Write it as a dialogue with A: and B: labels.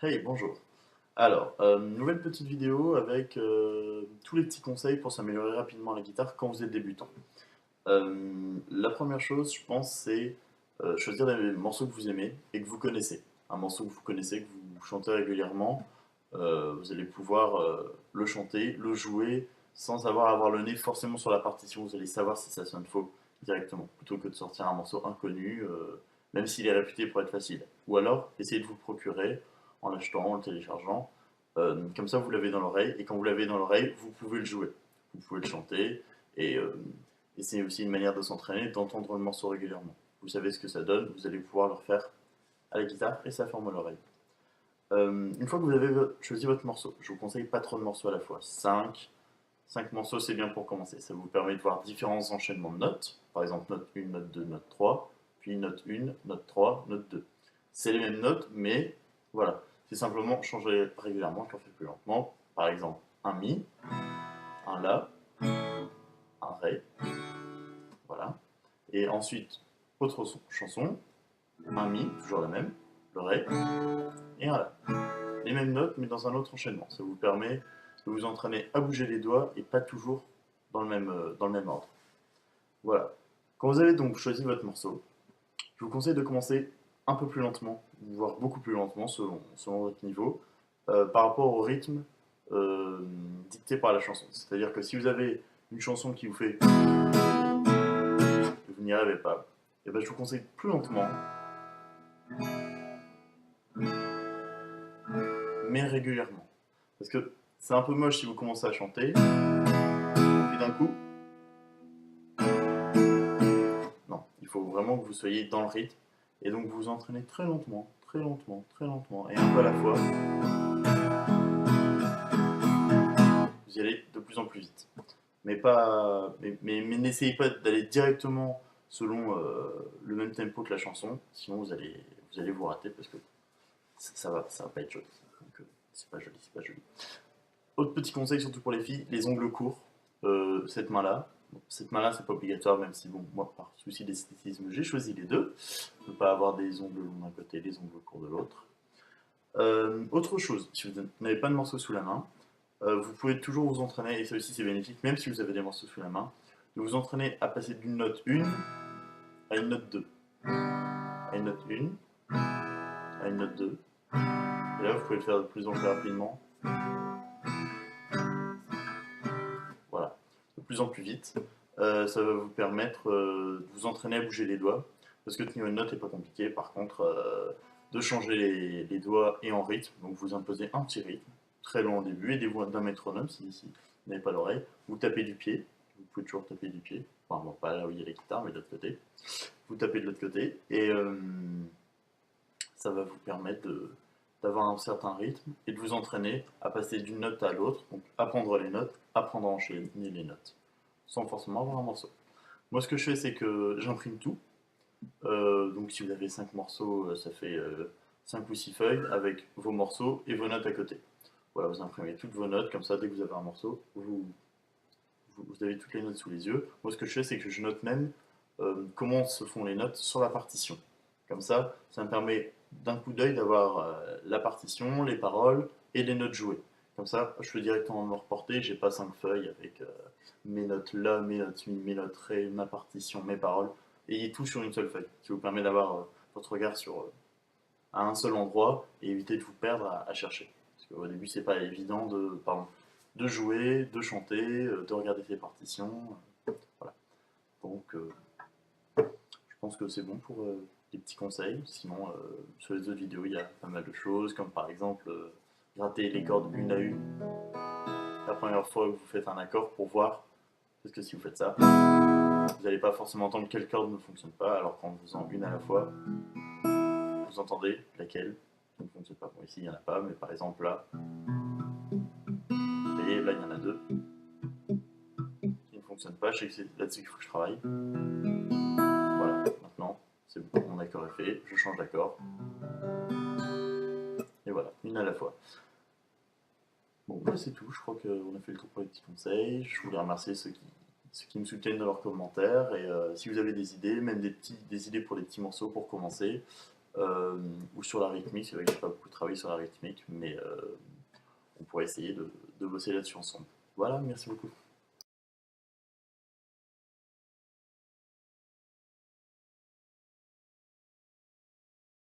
A: Hey, bonjour. Alors, nouvelle petite vidéo avec tous les petits conseils pour s'améliorer rapidement à la guitare quand vous êtes débutant. La première chose, je pense, c'est choisir des morceaux que vous aimez et que vous connaissez. Un morceau que vous connaissez, que vous chantez régulièrement, vous allez pouvoir le chanter, le jouer, sans avoir le nez forcément sur la partition. Vous allez savoir si ça sonne faux directement, plutôt que de sortir un morceau inconnu, même s'il est réputé pour être facile. Ou alors, essayez de vous le procurer en l'achetant, en le téléchargeant. Comme ça, vous l'avez dans l'oreille, et quand vous l'avez dans l'oreille, vous pouvez le jouer. Vous pouvez le chanter, et c'est aussi une manière de s'entraîner, d'entendre le morceau régulièrement. Vous savez ce que ça donne, vous allez pouvoir le refaire à la guitare, et ça forme l'oreille. Une fois que vous avez choisi votre morceau, je vous conseille pas trop de morceaux à la fois. 5 morceaux, c'est bien pour commencer. Ça vous permet de voir différents enchaînements de notes. Par exemple, note 1, note 2, note 3, puis note 1, note 3, note 2. C'est les mêmes notes, mais voilà. C'est simplement changer régulièrement, je le fais plus lentement. Par exemple, un Mi, un La, un Ré, voilà. Et ensuite, autre chanson, un Mi, toujours la même, le Ré, et un La. Les mêmes notes, mais dans un autre enchaînement. Ça vous permet de vous entraîner à bouger les doigts et pas toujours dans le même ordre. Voilà. Quand vous avez donc choisi votre morceau, je vous conseille de commencer un peu plus lentement, voire beaucoup plus lentement selon votre niveau, par rapport au rythme euh, dicté par la chanson. C'est-à-dire que si vous avez une chanson qui vous fait que vous n'y arrivez pas, et ben je vous conseille plus lentement, mais régulièrement. Parce que c'est un peu moche si vous commencez à chanter, et d'un coup, non, il faut vraiment que vous soyez dans le rythme, et donc vous vous entraînez très lentement, très lentement, très lentement, et un peu à la fois, vous y allez de plus en plus vite. Mais n'essayez pas d'aller directement selon le même tempo que la chanson, sinon vous allez vous rater parce que ça va pas être joli. Donc c'est pas joli, c'est pas joli. Autre petit conseil, surtout pour les filles, les ongles courts, cette main-là. Bon, cette main-là, c'est pas obligatoire, même si, bon, moi, par souci d'esthétisme, j'ai choisi les deux. Ne pas avoir des ongles longs d'un côté, des ongles courts de l'autre. Autre chose, si vous n'avez pas de morceau sous la main, vous pouvez toujours vous entraîner, et ça aussi c'est bénéfique, même si vous avez des morceaux sous la main, de vous entraîner à passer d'une note 1 à une note 2, à une note 1, à une note 2, et là vous pouvez le faire de plus en plus rapidement, voilà, de plus en plus vite. Ça va vous permettre de vous entraîner à bouger les doigts, parce que tenir une note n'est pas compliqué, par contre, de changer les doigts et en rythme, donc vous imposez un petit rythme, très long au début, aidez-vous d'un métronome si vous n'avez pas l'oreille, vous tapez du pied, vous pouvez toujours taper du pied, enfin bon, pas là où il y a la guitare, mais de l'autre côté, vous tapez de l'autre côté, et ça va vous permettre d'avoir un certain rythme et de vous entraîner à passer d'une note à l'autre, donc apprendre les notes, apprendre à enchaîner les notes, sans forcément avoir un morceau. Moi, ce que je fais, c'est que j'imprime tout. Donc, si vous avez 5 morceaux, ça fait 5 ou 6 feuilles avec vos morceaux et vos notes à côté. Voilà, vous imprimez toutes vos notes, comme ça, dès que vous avez un morceau, vous avez toutes les notes sous les yeux. Moi, ce que je fais, c'est que je note même comment se font les notes sur la partition. Comme ça me permet d'un coup d'œil d'avoir la partition, les paroles et les notes jouées. Comme ça, je peux directement me reporter, j'ai pas 5 feuilles avec mes notes là, mes notes mi, mes notes ré, ma partition, mes paroles, et tout sur une seule feuille, qui vous permet d'avoir votre regard sur à un seul endroit et éviter de vous perdre à chercher. Parce qu'au début, c'est pas évident de jouer, de chanter, de regarder ses partitions. Voilà. Donc, je pense que c'est bon pour les petits conseils. Sinon, sur les autres vidéos, il y a pas mal de choses, comme par exemple gratter les cordes une à une la première fois que vous faites un accord pour voir. Parce que si vous faites ça, vous n'allez pas forcément entendre quelle corde ne fonctionne pas, alors qu'en faisant une à la fois, vous entendez laquelle ne fonctionne pas. Bon, ici, il n'y en a pas, mais par exemple là, vous voyez, là, il y en a deux qui ne fonctionnent pas. Je sais que c'est là-dessus qu'il faut que je travaille. Voilà, maintenant, c'est bon, mon accord est fait, je change d'accord. Et voilà, une à la fois. Bon, bah, c'est tout, je crois qu'on a fait le tour pour les petits conseils. Je voulais remercier ceux qui me soutiennent dans leurs commentaires. Et si vous avez des idées, même des idées pour des petits morceaux pour commencer, ou sur la rythmique. C'est vrai que j'ai pas beaucoup travaillé sur la rythmique, mais on pourrait essayer de bosser là-dessus ensemble. Voilà, merci beaucoup.